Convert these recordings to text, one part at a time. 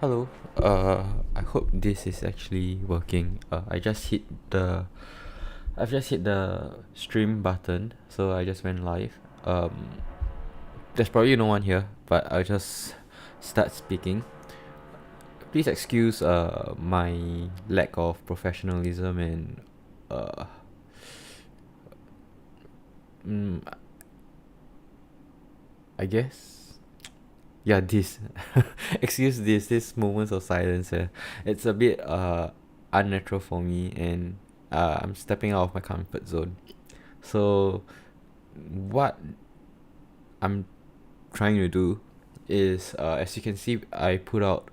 Hello. I hope this is actually working. I've just hit the stream button, so I just went live. There's probably no one here, but I'll just start speaking. Please excuse my lack of professionalism and uh mm, I guess yeah this excuse this moments of silence. It's a bit unnatural for me, and I'm stepping out of my comfort zone. So what I'm trying to do is, as you can see, I put out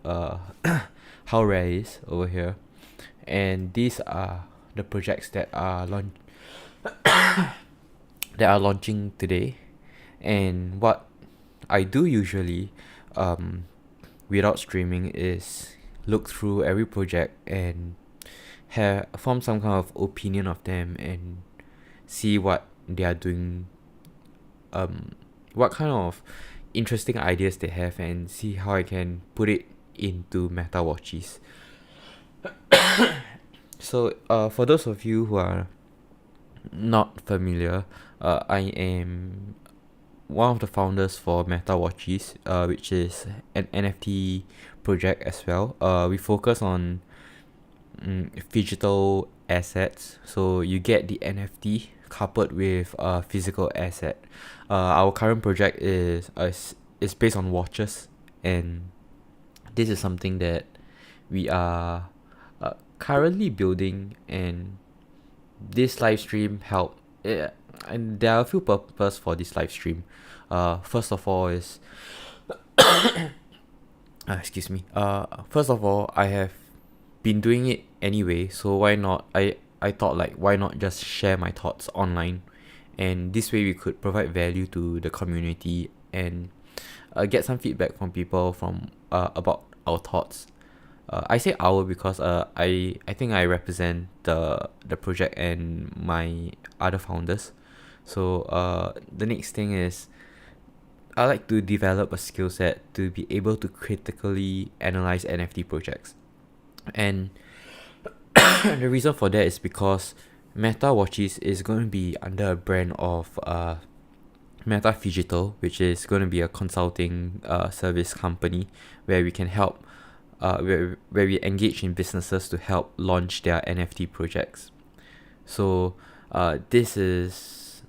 how rare is over here, and these are the projects that are launching today. And what I do usually, um, without streaming, is look through every project and form some kind of opinion of them and see what they are doing, what kind of interesting ideas they have, and see how I can put it into MetaWatchies. So, for those of you who are not familiar, I am one of the founders for MetaWatchies, which is an NFT project as well. We focus on phygital assets, so you get the NFT coupled with a physical asset. Our current project is based on watches, and this is something that we are currently building. And this live stream help. And there are a few purposes for this live stream. First of all is excuse me. First of all, I have been doing it anyway, so why not? I thought, like, why not just share my thoughts online, and this way we could provide value to the community and get some feedback from people from about our thoughts. I say our because I think I represent the project and my other founders. So the next thing is, I like to develop a skill set to be able to critically analyze NFT projects. And the reason for that is because MetaWatchies is going to be under a brand of Meta Phygital, which is going to be a consulting service company where we can help, where we engage in businesses to help launch their NFT projects. So this is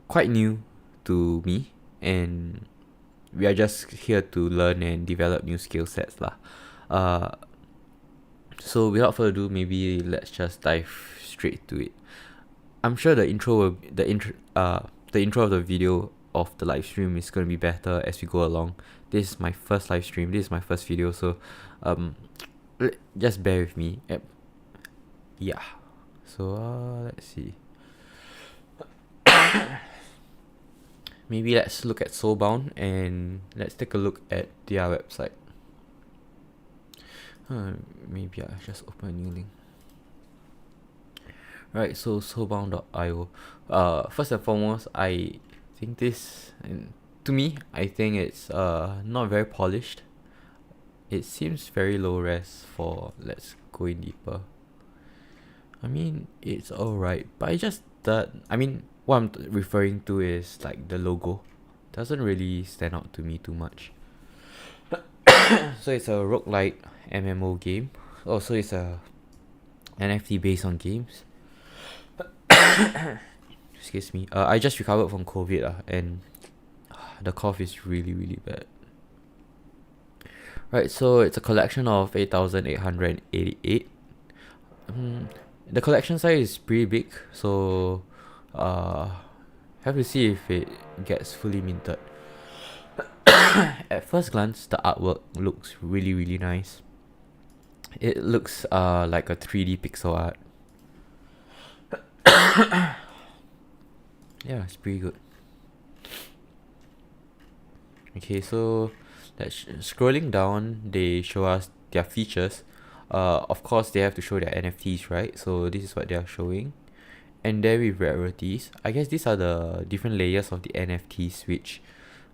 quite new to me, and we are just here to learn and develop new skill sets lah. So without further ado, maybe let's just dive straight to it. I'm sure the intro of the video of the live stream is going to be better as we go along. This is my first live stream. This is my first video, so just bear with me. Yeah. So let's see. Maybe let's look at Soulbound, and let's take a look at their website. Maybe I'll just open a new link. Right, so soulbound.io. First and foremost, I think this, and to me, I think it's not very polished. It seems very low res for. Let's go in deeper. I mean, it's alright, but what I'm referring to is, like, the logo doesn't really stand out to me too much. So it's a roguelike MMO game. Also, it's a NFT based on games. Excuse me. I just recovered from COVID, and the cough is really, really bad. Right, so it's a collection of 8,888. The collection size is pretty big, so have to see if it gets fully minted. At first glance, the artwork looks really, really nice. It looks like a 3D pixel art. Yeah, it's pretty good. Okay, so let's scrolling down. They show us their features. Of course, they have to show their NFTs, right? So this is what they are showing. And then with rarities, I guess these are the different layers of the NFTs, which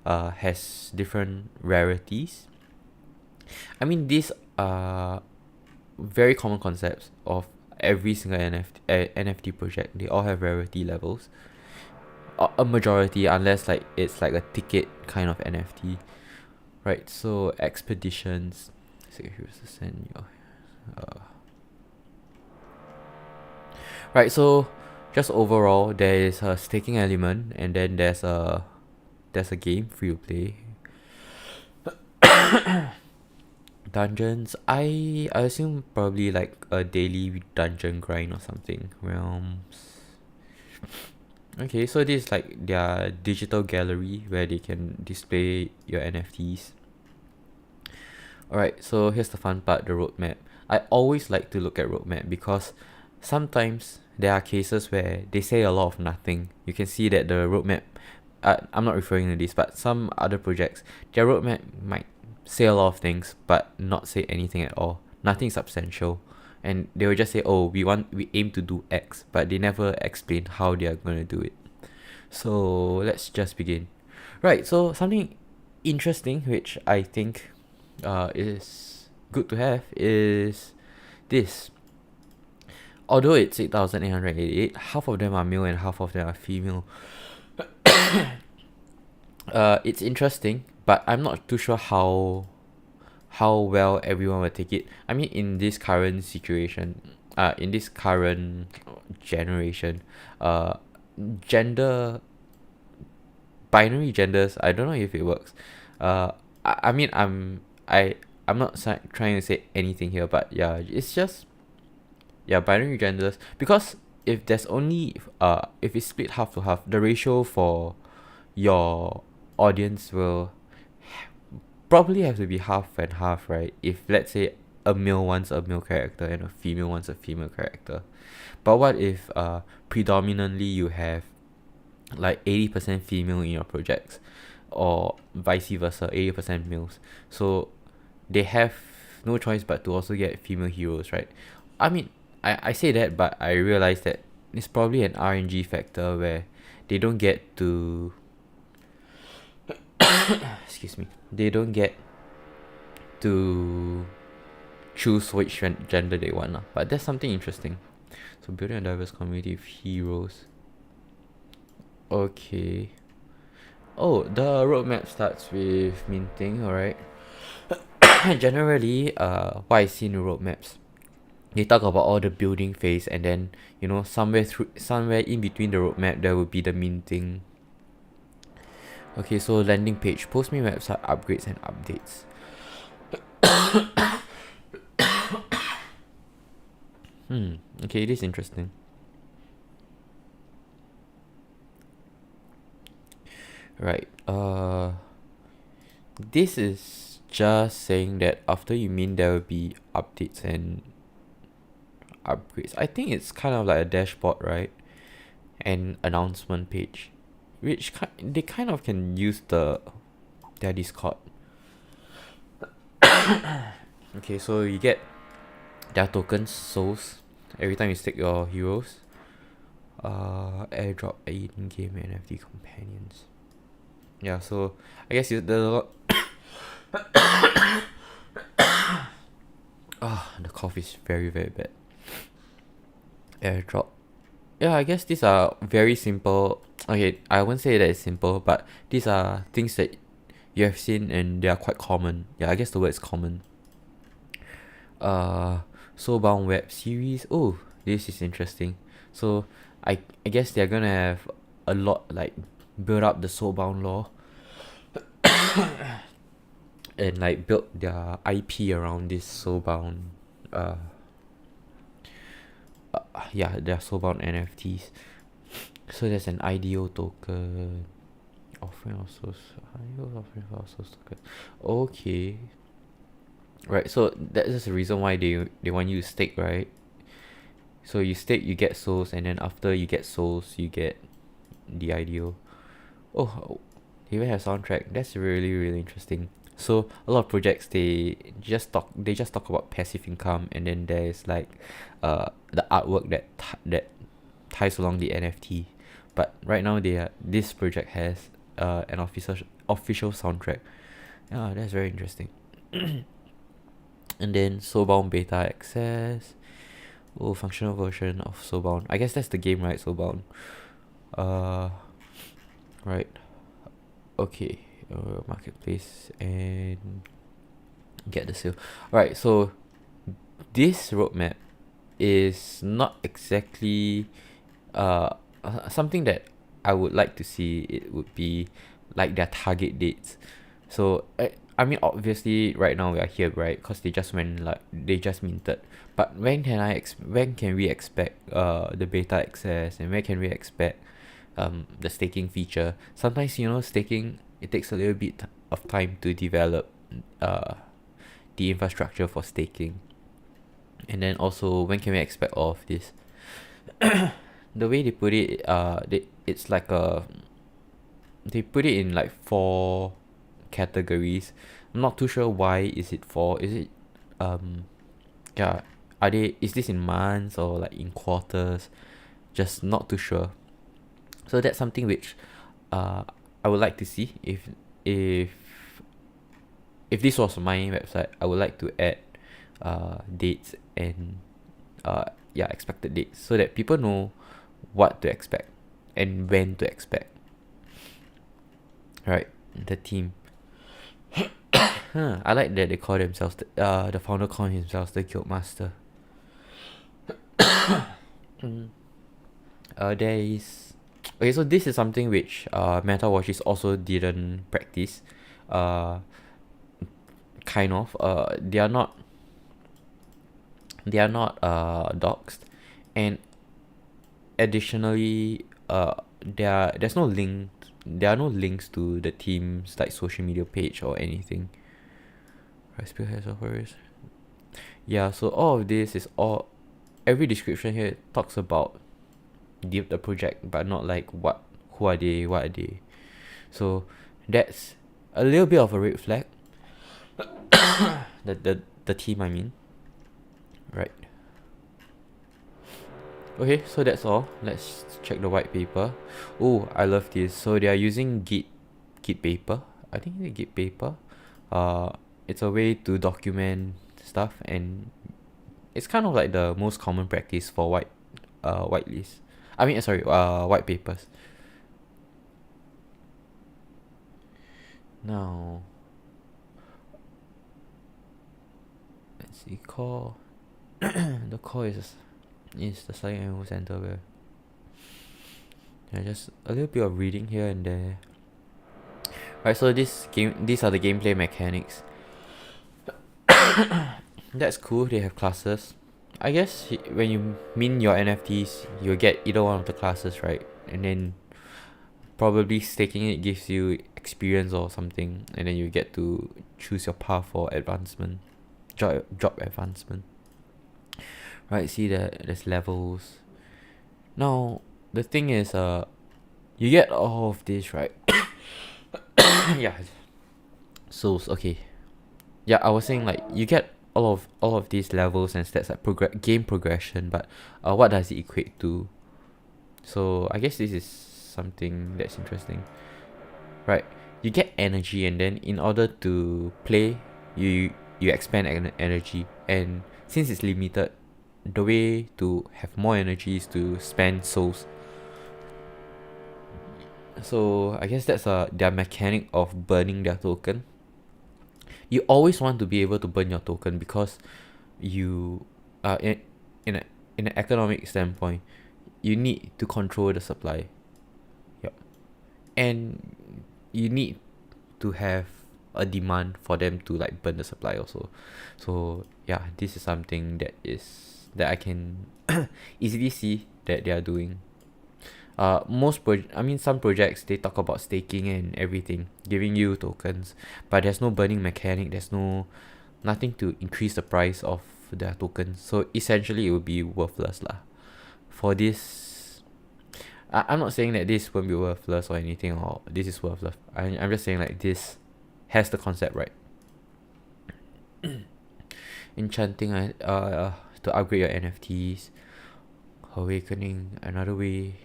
has different rarities. I mean, these are very common concepts of every single NFT project. They all have rarity levels. A majority, unless like it's like a ticket kind of NFT, right? So expeditions. So here's the send your. Right. So just overall, there is a staking element, and then there's a game free to play. Dungeons, I assume probably like a daily dungeon grind or something. Realms. Okay, so this is like their digital gallery where they can display your NFTs. Alright, so here's the fun part, the roadmap. I always like to look at roadmap because sometimes there are cases where they say a lot of nothing. You can see that the roadmap, I'm not referring to this, but some other projects, their roadmap might say a lot of things but not say anything at all. Nothing substantial. And they will just say, oh, we aim to do X, but they never explain how they are going to do it. So let's just begin. Right, so something interesting which I think is good to have is this. Although it's 8,888, half of them are male and half of them are female. It's interesting, but I'm not too sure how well everyone will take it. I mean, in this current situation, in this current generation, gender binary genders, I don't know if it works. I mean, I'm not trying to say anything here, but yeah, it's just binary genders, because if there's only if it's split half to half, the ratio for your audience will probably have to be half and half, right? If let's say a male wants a male character and a female wants a female character. But what if predominantly you have like 80% female in your projects, or vice versa, 80% males? So they have no choice but to also get female heroes, right? I mean, I say that, but I realize that it's probably an RNG factor where they don't get to excuse me, they don't get to choose which gender they want, but that's something interesting. So building a diverse community of heroes. Okay. Oh, the roadmap starts with minting, alright. Generally, what I see in the roadmaps, they talk about all the building phase, and then somewhere in between the roadmap there will be the minting. Okay, so landing page, post me website upgrades and updates. Okay, this is interesting. Right. This is just saying that after you mint, there will be updates and upgrades. I think it's kind of like a dashboard, right? And announcement page, which they kind of can use their Discord. Okay, so you get their tokens, souls, every time you stake your heroes. Airdrop in-game NFT companions. Yeah, so I guess there's a lot. The cough is very, very bad. Airdrop. Yeah, I guess these are very simple. Okay, I won't say that it's simple, but these are things that you have seen and they are quite common. Yeah, I guess the word is common. Soulbound web series. Oh, this is interesting. So I guess they're gonna have a lot, like build up the Soulbound lore and like build their IP around this Soulbound. Their Soulbound NFTs. So there's an IDO token. Offering also token. Okay. Right, so that's the reason why they want you to stake, right? So you stake, you get souls, and then after you get souls, you get the IDO. Oh, they even have soundtrack. That's really, really interesting. So a lot of projects, they just talk about passive income, and then there's like the artwork that ties along the NFT. But right now this project has an official soundtrack. Yeah, that's very interesting. And then Soulbound beta access. Oh, functional version of Soulbound. I guess that's the game, right? Soulbound. Right. Okay. Marketplace and get the sale. Alright, so this roadmap is not exactly something that I would like to see. It would be like their target dates. So I mean, obviously right now we are here, right? Because they just minted. But when can we expect the beta access, and when can we expect the staking feature? Sometimes, staking, it takes a little bit of time to develop the infrastructure for staking. And then also, when can we expect all of this? The way they put it, it's like they put it in like 4 categories. I'm not too sure why is it 4. Is it yeah, is this in months or like in quarters? Just not too sure. So that's something which I would like to see. If this was my website, I would like to add dates and expected dates, so that people know what to expect and when to expect. Right, the team. I like that they call themselves the founder call himself the guild master. There is okay, so this is something which MetaWatchies also didn't practice. Kind of. They are not doxed, and additionally, there's no link. There are no links to the team's like social media page or anything. Spearheads offers. Yeah, so all of this is all. Every description here talks about the project, but not like who are they, what are they. So that's a little bit of a red flag. the team, I mean. Right. Okay, so that's all. Let's check the white paper. Oh, I love this. So they are using Git paper. I think it's Git paper. It's a way to document stuff, and it's kind of like the most common practice for white lists. I mean, sorry, white papers. Now, let's see, core. The core is the study and center where just a little bit of reading here and there. Right, so these are the gameplay mechanics. That's cool. They have classes. I guess when you mint your NFTs, you'll get either one of the classes, right? And then probably staking it gives you experience or something, and then you get to choose your path for advancement, job advancement. Right, see that there's levels. Now the thing is, you get all of this, right? Yeah. So okay. Yeah, I was saying, like, you get all of these levels and stats, like game progression, but what does it equate to? So I guess this is something that's interesting. Right, you get energy, and then in order to play, you expand energy, and since it's limited, the way to have more energy is to spend souls. So I guess that's their mechanic of burning their token. You always want to be able to burn your token, because you in an economic standpoint, you need to control the supply. Yep. And you need to have a demand for them to like burn the supply also. So yeah, this is something that I can easily see that they are doing. Some projects, they talk about staking and everything, giving you tokens, but there's no burning mechanic. There's nothing to increase the price of their tokens. So essentially, it would be worthless lah. For this, I'm not saying that this won't be worthless or anything, or this is worthless. I'm just saying, like, this has the concept right. Enchanting, to upgrade your NFTs. Awakening, another way.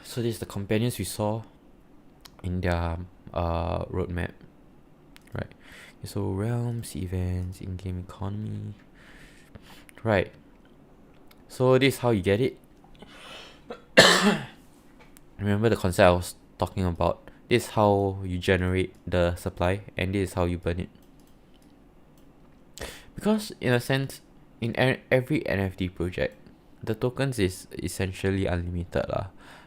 So this is the companions we saw in their roadmap, right? So realms, events, in-game economy. Right. So this is how you get it. Remember the concept I was talking about? This is how you generate the supply, and this is how you burn it. Because in a sense, in every NFT project, the tokens is essentially unlimited lah.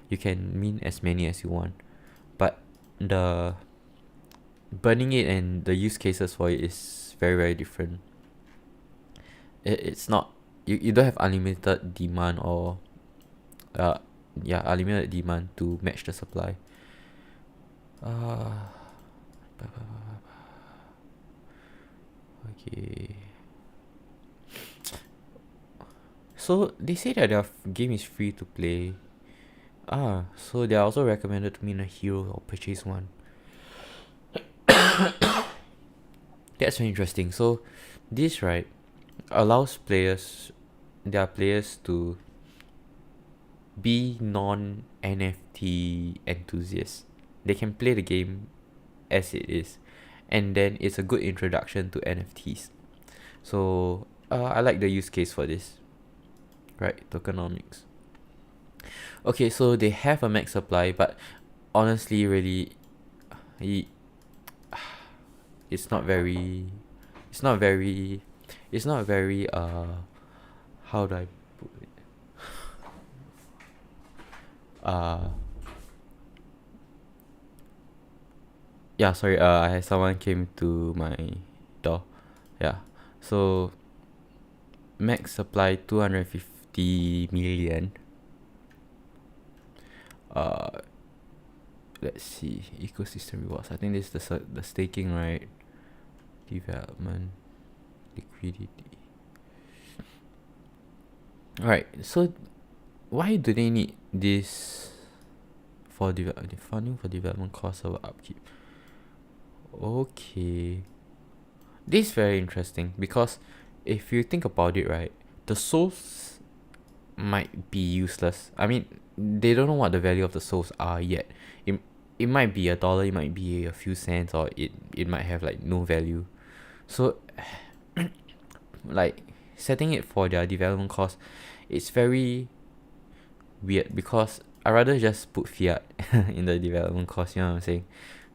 You can mint as many as you want, but the burning it and the use cases for it is very, very different. It's not, you don't have unlimited demand or unlimited demand to match the supply. Okay. So they say that their game is free to play. So they are also recommended to mint a hero or purchase one. That's very interesting. So this, right, allows their players to be non-NFT enthusiasts. They can play the game as it is, and then it's a good introduction to NFTs. So I like the use case for this. Right, tokenomics. Okay, so they have a max supply, but honestly, really, it's not very how do I put it? Yeah, sorry, I had someone came to my door. Yeah. So max supply 250 million. Let's see, ecosystem rewards. I think this is the staking, right? Development, liquidity. Alright, so why do they need this for funding for development costs over upkeep? Okay, this is very interesting because if you think about it, right, the souls might be useless. I mean, they don't know what the value of the souls are yet. It might be $1, it might be a few cents, or it might have like no value. So like setting it for their development cost, it's very weird because I rather just put fiat in the development cost, you know what I'm saying?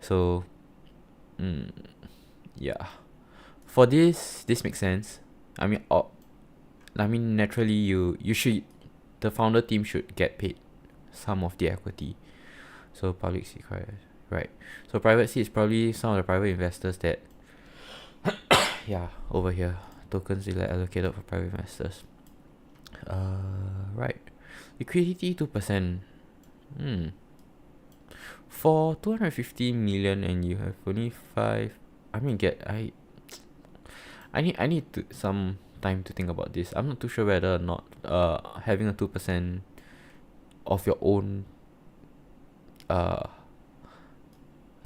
So yeah, for this makes sense. I mean naturally you should, the founder team should get paid some of the equity. So public secret, right? So private seed is probably some of the private investors that yeah, over here, tokens allocated for private investors. Right, liquidity 2%. For 250 million and you have only 5. I need some time to think about this. I'm not too sure whether or not having a 2% of your own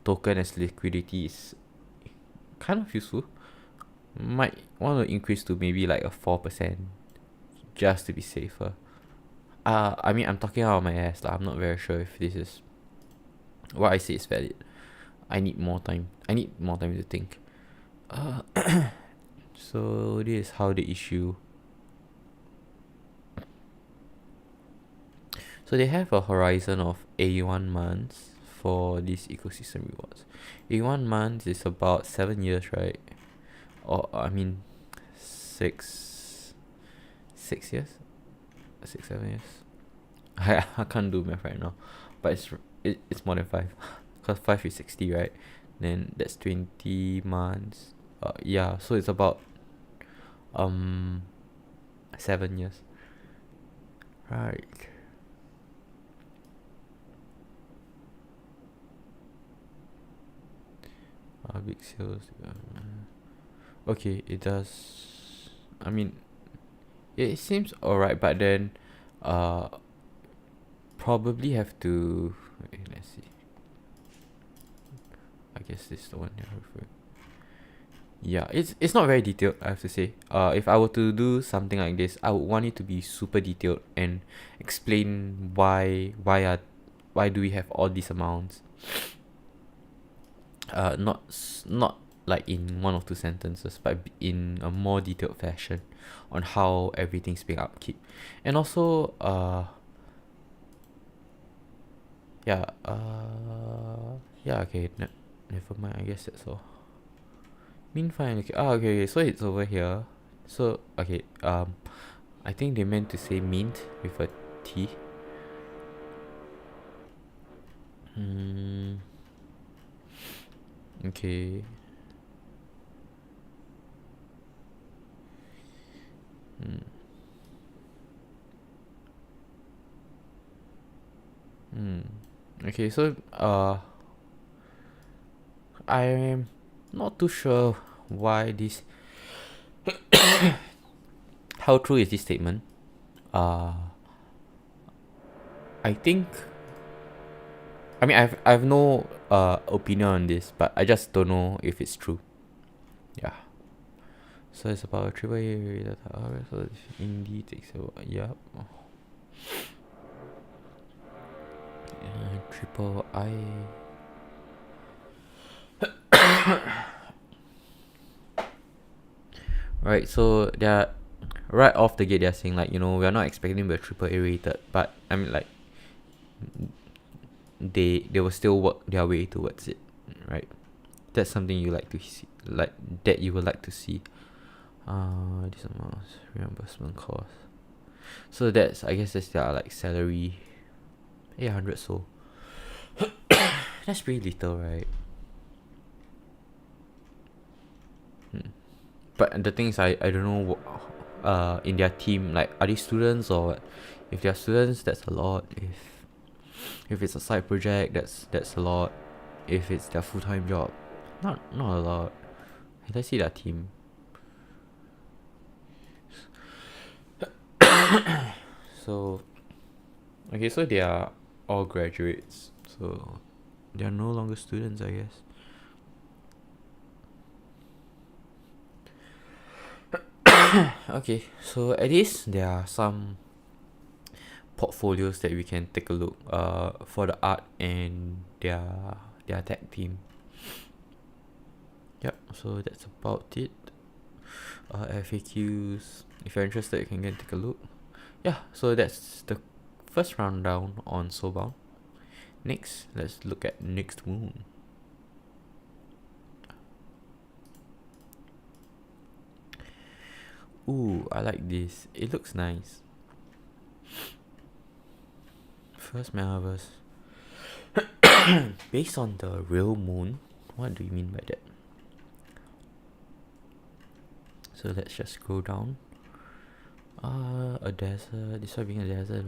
token as liquidity is kind of useful. Might want to increase to maybe like a 4% just to be safer. I mean, I'm talking out of my ass. I'm not very sure if this is what I say is valid. I need more time to think. So this is how they issue. So they have a horizon of 81 months for these ecosystem rewards. 81 months is about 7 years, right? Or I mean 6 years? 6-7 years? I can't do math right now, but it's more than 5 because 5 is 60, right? Then that's 20 months. Yeah, so it's about 7 years, right? Big sales. Okay, it does. I mean, it seems alright, but then probably have to wait, let's see. I guess this is the one you're referring. Yeah, it's not very detailed, I have to say. If I were to do something like this, I would want it to be super detailed and explain why do we have all these amounts. Not like in one or two sentences, but in a more detailed fashion on how everything's being upkeep. And also yeah yeah, okay, never mind, I guess that's all. Meanwhile, okay, okay, so it's over here. So okay, I think they meant to say mint with a T. Okay. Okay, so I am not too sure why this how true is this statement. I think, I mean, I've no opinion on this, but I just don't know if it's true. Yeah. So it's about a triple A that so indie takes a yep. Triple I. Right, so they're right off the gate. They're saying like, we're not expecting to be a triple A rated, but I mean like they will still work their way towards it, right? That's something you like to see, like that you would like to see. This amount reimbursement cost. So that's, I guess that's their like salary, 800. So that's pretty little, right? But the thing is, I don't know in their team, like, are these students or what? If they're students, that's a lot. If it's a side project, that's a lot. If it's their full-time job, not a lot. Let's see their team. So okay, so they are all graduates, so they are no longer students, I guess. Okay, so at least there are some portfolios that we can take a look for the art and their tech team. Yep, so that's about it. FAQs, if you're interested, you can go and take a look. Yeah, so that's the first rundown on Soulbound. Next, let's look at Next Moon. Ooh, I like this. It looks nice. First metaverse. Based on the real moon. What do you mean by that? So let's just scroll down. A desert. This one being a desert.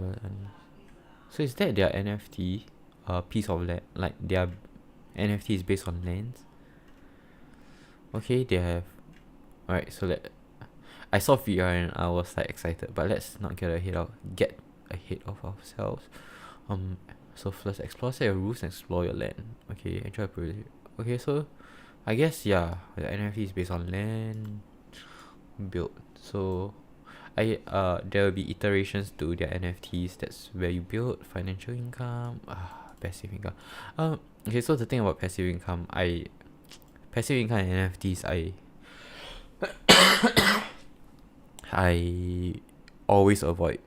So is that their NFT? Piece of land. Like their NFT is based on lands. Okay, they have. Alright, so I saw VR and I was like excited, but let's not get ahead of ourselves. So first explore your roofs and explore your land. Okay, enjoy. Okay, so I guess yeah, the NFT is based on land built. So there will be iterations to their NFTs. That's where you build financial income, passive income. Okay, so the thing about passive income, passive income and NFTs, I always avoid.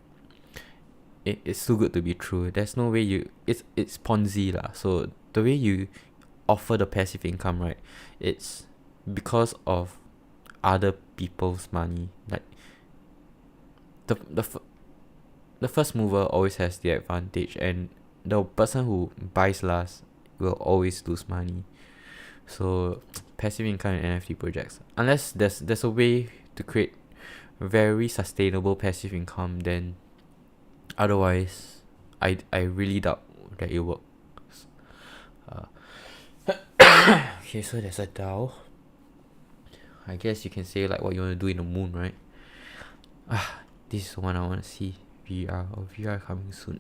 It's too good to be true. There's no way it's Ponzi lah. So the way you offer the passive income, right? It's because of other people's money. Like the first mover always has the advantage, and the person who buys last will always lose money. So passive income and NFT projects, unless there's a way to create very sustainable passive income, then otherwise I really doubt that it works. Okay, so there's a DAO. I guess you can say like what you want to do in the moon, right? This is the one I want to see. VR coming soon.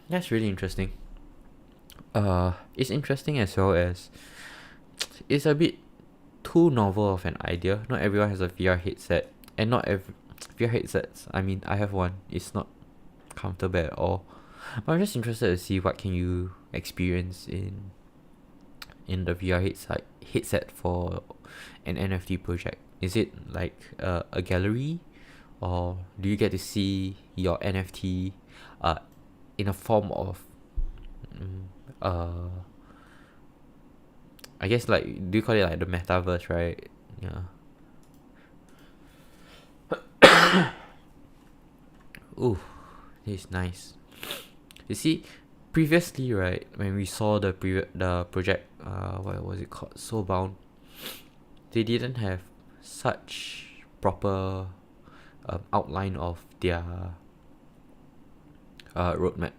That's really interesting. It's interesting as well as it's a bit too novel of an idea. Not everyone has a VR headset, and not every VR headsets. I mean, I have one. It's not comfortable at all. But I'm just interested to see what can you experience in the VR headset for an NFT project? Is it like a gallery, or do you get to see your NFT in a form of uh I guess, like, do you call it like the metaverse, right? Yeah. Ooh, this is nice. You see, previously, right, when we saw the project, what was it called, Soulbound, they didn't have such proper outline of their roadmap.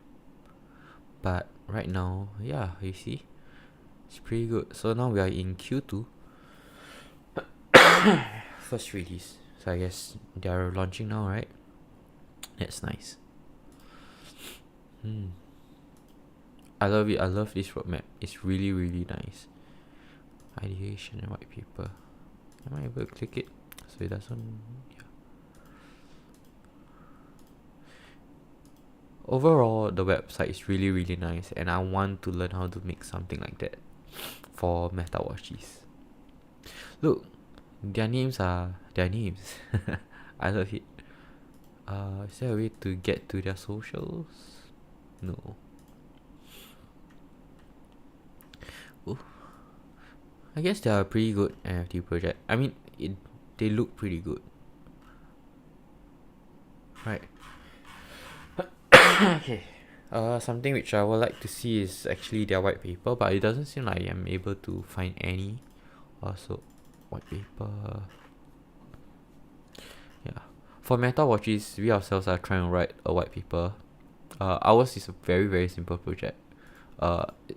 But right now, yeah, you see, it's pretty good. So now we are in Q2, first release. So I guess they are launching now, right? That's nice. I love it. I love this roadmap. It's really, really nice. Ideation and white paper. Am I able to click it? So it doesn't. Yeah. Overall, the website is really, really nice, and I want to learn how to make something like that for MetaWatchies. Look, their names are their names. I love it. Is there a way to get to their socials? No. Ooh. I guess they are a pretty good NFT project. I mean, they look pretty good. Right. Okay. Something which I would like to see is actually their white paper, but it doesn't seem like I'm able to find any. Also, white paper. Yeah. For MetaWatchies, we ourselves are trying to write a white paper. Ours is a very, very simple project.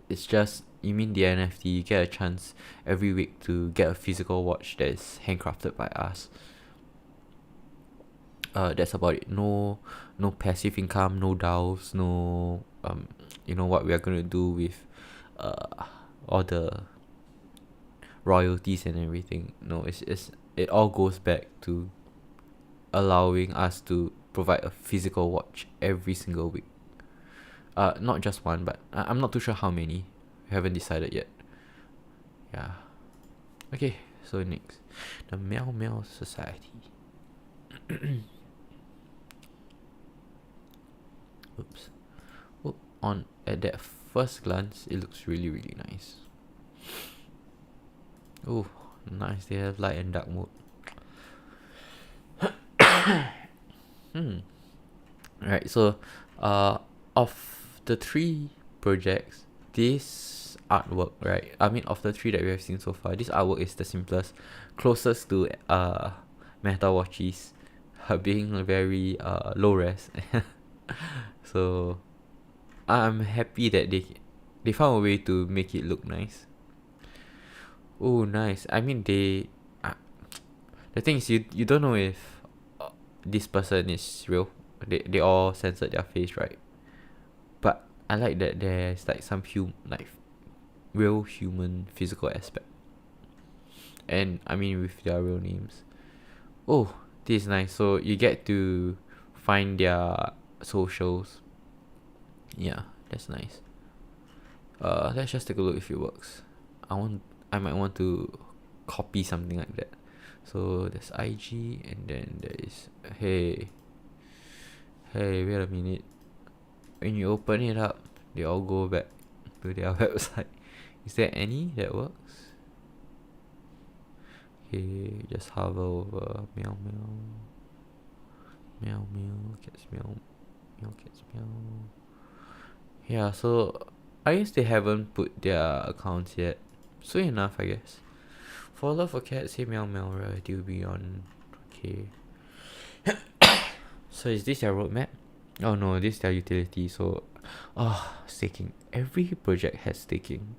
It's just, you mean the NFT, you get a chance every week to get a physical watch that is handcrafted by us. That's about it. No passive income, no DAOs, no what we are gonna do with all the royalties and everything. No, it all goes back to allowing us to provide a physical watch every single week. Not just one, but I'm not too sure how many. We haven't decided yet. Yeah. Okay, so next, the Meow Meow Society. Oops. Oh, at that first glance, it looks really, really nice. Oh, nice. They have light and dark mode. Right. So, of the three projects, this artwork, right? I mean, of the three that we have seen so far, this artwork is the simplest, closest to MetaWatchies, being very low res. So I'm happy that they found a way to make it look nice. Oh, nice. I mean, the thing is, you don't know if this person is real. They all censored their face, right? But I like that there's like some real human physical aspect, and I mean with their real names. Oh, this is nice. So you get to find their socials. Yeah, that's nice. Let's just take a look if it works. I might want to copy something like that. So there's IG, and then there is hey, wait a minute. When you open it up, they all go back to their website. Is there any that works? Okay, just hover over Meow Meow. Meow Meow, cats meow. Meow cats meow. Yeah, so I guess they haven't put their accounts yet. Soon enough, I guess. For love for cats, say Meow Meow, right? You'll be on. Okay. So is this their roadmap? Oh no, this is their utility. So, staking. Every project has staking.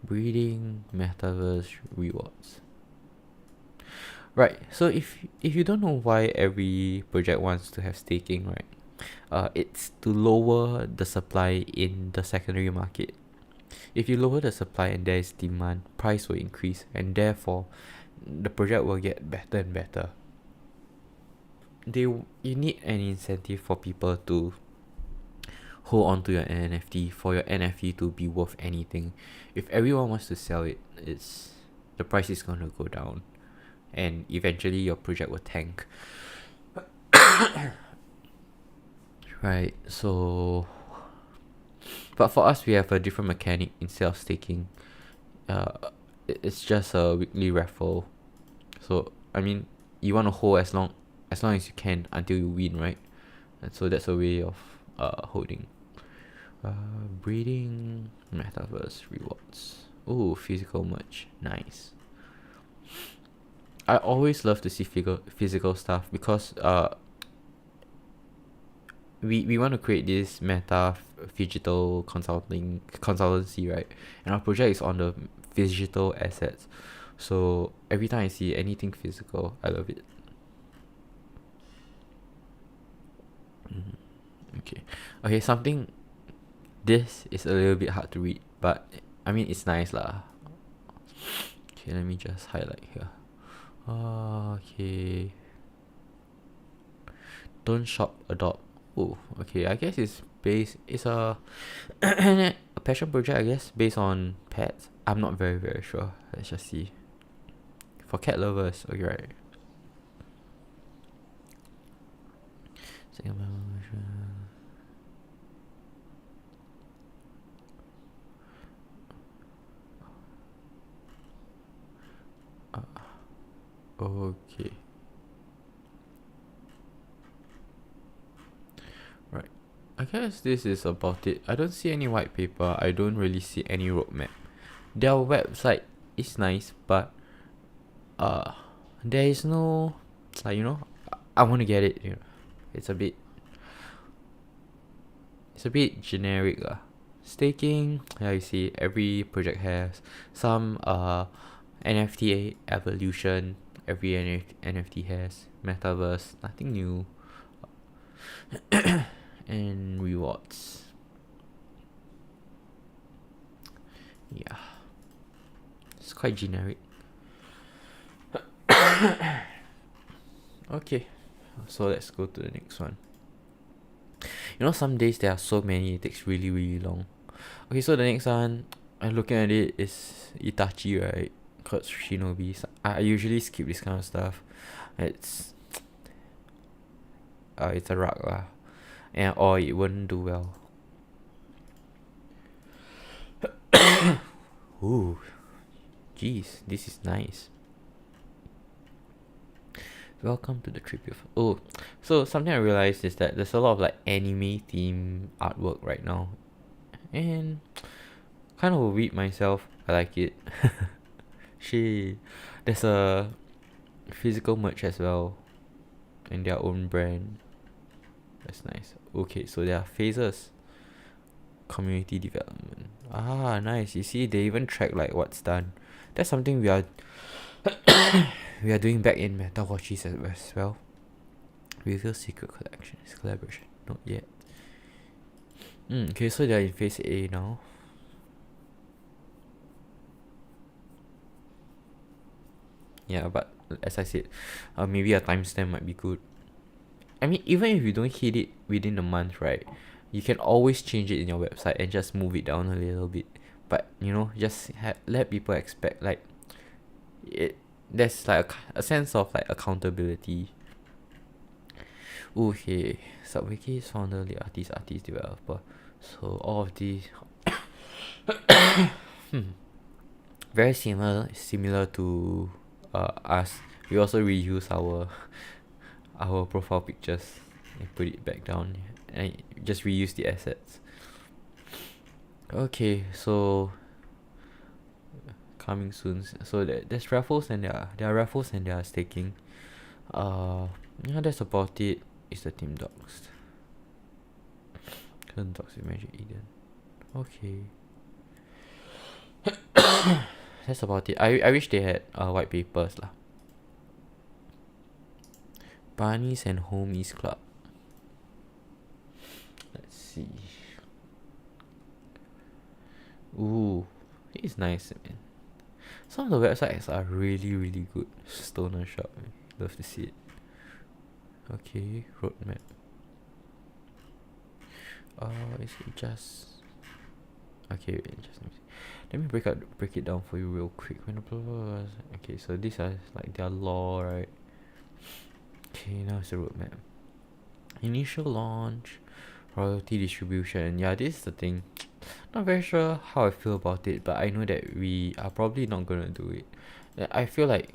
Breeding, metaverse, rewards. Right. So if you don't know why every project wants to have staking, right? It's to lower the supply in the secondary market. If you lower the supply and there is demand, price will increase, and therefore the project will get better and better. You need an incentive for people to hold on to your NFT for your NFT to be worth anything. If everyone wants to sell it, the price is gonna go down, and eventually your project will tank. Right, so but for us we have a different mechanic. Instead of staking, it's just a weekly raffle. So I mean, you want to hold as long as you can until you win, right? And so that's a way of holding. Breeding metaverse rewards. Oh, physical merch, nice. I always love to see physical stuff because we want to create this digital consultancy, right? And our project is on the digital assets. So every time I see anything physical, I love it. Okay, something. This is a little bit hard to read, but I mean it's nice lah. Okay, let me just highlight here. Okay. Don't shop, adopt. Oh, okay. I guess it's a a passion project, I guess, based on pets. I'm not very sure. Let's just see. For cat lovers, okay, right. Okay. Right. I guess this is about it. I don't see any white paper. I don't really see any roadmap. Their website is nice, but there is no, like, I want to get it. It's a bit generic. Staking, yeah, you see every project has some NFT evolution. Every NFT has metaverse, nothing new. And rewards. Yeah, it's quite generic. Okay, so let's go to the next one. Some days there are so many, it takes really long. Okay, so the next one, I'm looking at it, is Itachi, right? Called Shinobi. I usually skip this kind of stuff. It's a rug lah, or it wouldn't do well. Ooh, jeez, this is nice. Welcome to the tribute. Oh, so something I realized is that there's a lot of like anime theme artwork right now, and kind of read myself. I like it. There's a physical merch as well, and their own brand. That's nice. Okay, so there are phases. Community development. Nice. You see, they even track like what's done. That's something we are we are doing back in MetaWatchies as well. Reveal secret collections collaboration. Not yet. Okay, so they're in phase A now. Yeah, but as I said, maybe a timestamp might be good. I mean, even if you don't hit it within a month, right? You can always change it in your website and just move it down a little bit. But just let people expect like it. There's like a sense of like accountability. Okay, Subwiki is founder, the artist, developer. So all of these very similar to us. We also reuse our profile pictures and put it back down and just reuse the assets. Okay, so coming soon. So there's raffles and there are raffles and there are staking. That's about it. It's the team docs. Current docs with Magic Eden. Okay. That's about it. I wish they had white papers lah. Bunnies and Homies Club. Let's see. Ooh, it's nice, man. Some of the websites are really good. Stoner Shop, love to see it. Okay, roadmap. Is it just okay? Wait, just let me break it down for you real quick. Okay, so these are like their law, right? Okay, now it's the roadmap. Initial launch, royalty distribution. Yeah, this is the thing. Not very sure how I feel about it, but I know that we are probably not gonna do it. I feel like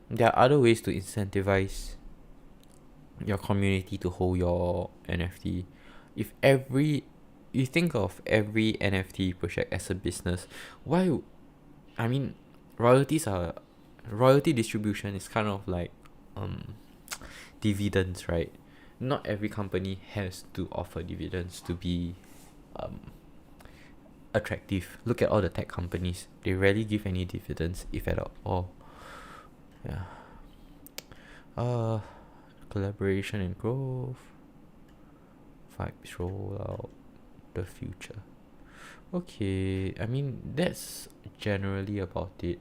there are other ways to incentivize your community to hold your NFT. If you think of every NFT project as a business, why? I mean, royalty distribution is kind of like dividends, right? Not every company has to offer dividends to be attractive. Look at all the tech companies; they rarely give any dividends, if at all. Yeah. Collaboration and growth. Vibes rollout. The future. Okay, I mean that's generally about it.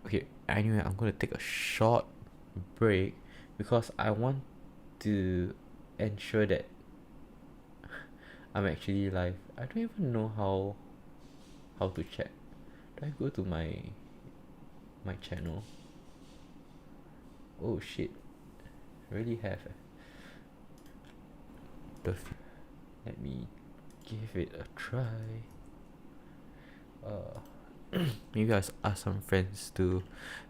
Okay, anyway, I'm gonna take a short break because I want to ensure that I'm actually live. I don't even know how to check. Do I go to my channel? Oh shit, I really have. Let me give it a try. Maybe I'll ask some friends to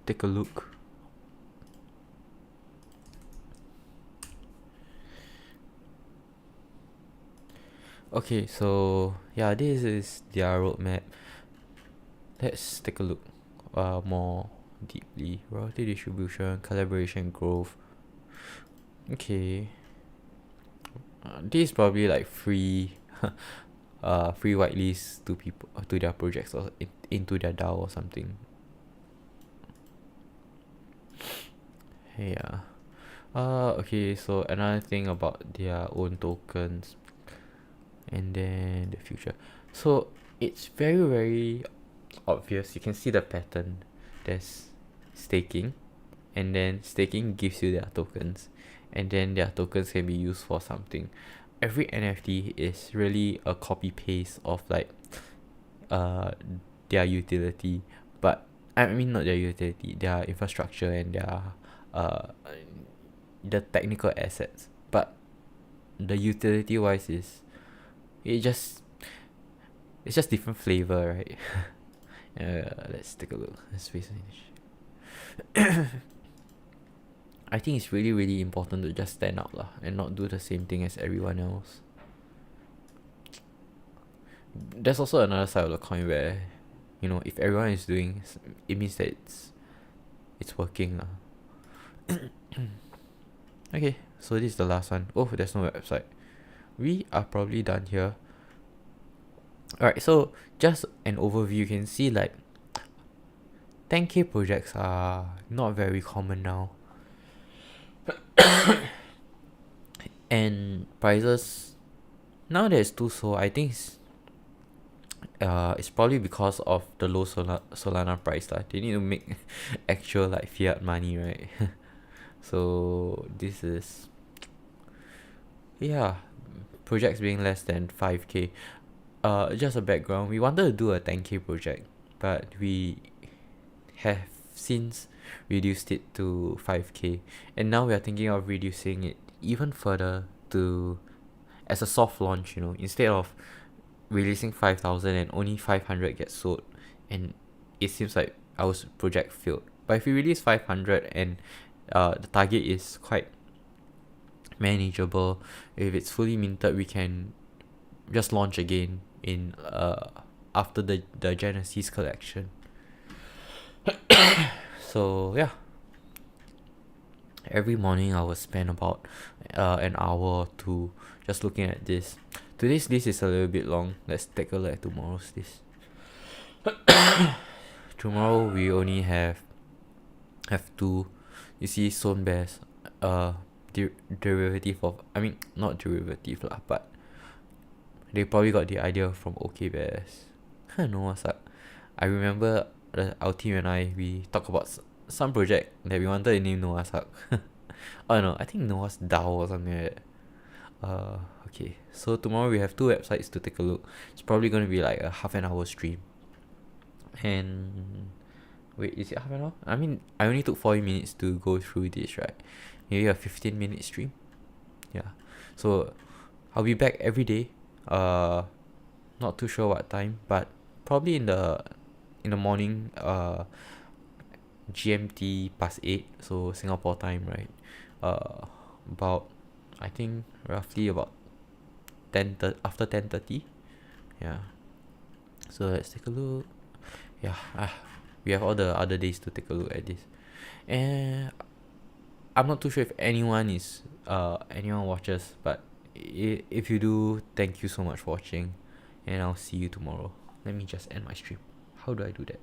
take a look. Okay, so yeah, this is their roadmap. Let's take a look more deeply. Royalty distribution, collaboration, growth. Okay. This is probably like free free whitelist to people to their projects or into their DAO or something. Yeah. Okay, so another thing about their own tokens and then the future. So it's very, very obvious. You can see the pattern. There's staking, and then staking gives you their tokens, and then their tokens can be used for something. Every NFT is really a copy paste of like their utility, but I mean not their utility, their infrastructure and their uh the technical assets. But the utility wise is it just it's just different flavor, right? Let's take a look. Let's face it. I think it's really, really important to just stand out lah and not do the same thing as everyone else. There's also another side of the coin where, you know, if everyone is doing, it means that it's working lah. Okay, so this is the last one. Oh, there's no website. We are probably done here. Alright, so just an overview. You can see like 10k projects are not very common now. And prices now there's too, so I think it's probably because of the low Solana price lah. They need to make actual like fiat money, right? So this is projects being less than 5k. Just a background, we wanted to do a 10k project, but we have since reduced it to 5k, and now we are thinking of reducing it even further to as a soft launch, you know, instead of releasing 5,000 and only 500 get sold, and it seems like our project failed. But if we release 500 and the target is quite manageable, if it's fully minted, we can just launch again in after the Genesis collection. So yeah, every morning I will spend about an hour or two just looking at this. Today's list is a little bit long. Let's take a look at tomorrow's list. Tomorrow we only have two. You see Soulbound, derivative of, I mean not derivative lah, but they probably got the idea from OK Bears. I don't know what's up. I remember our team and we talked about some project that we wanted to name Noah's Ark. Oh no, I think Noah's DAO or something like that. Okay, so tomorrow we have two websites to take a look. It's probably going to be like a half an hour stream. And wait, is it half an hour? I mean, I only took 40 minutes to go through this, right? Maybe a 15-minute stream. Yeah. So I'll be back every day. Not too sure what time, but probably in the morning. GMT past 8, so Singapore time, right? About, I think roughly about after 10:30. Yeah. So let's take a look. Yeah. We have all the other days to take a look at this. And I'm not too sure if anyone watches, but if you do, thank you so much for watching, and I'll see you tomorrow. Let me just end my stream. How do I do that?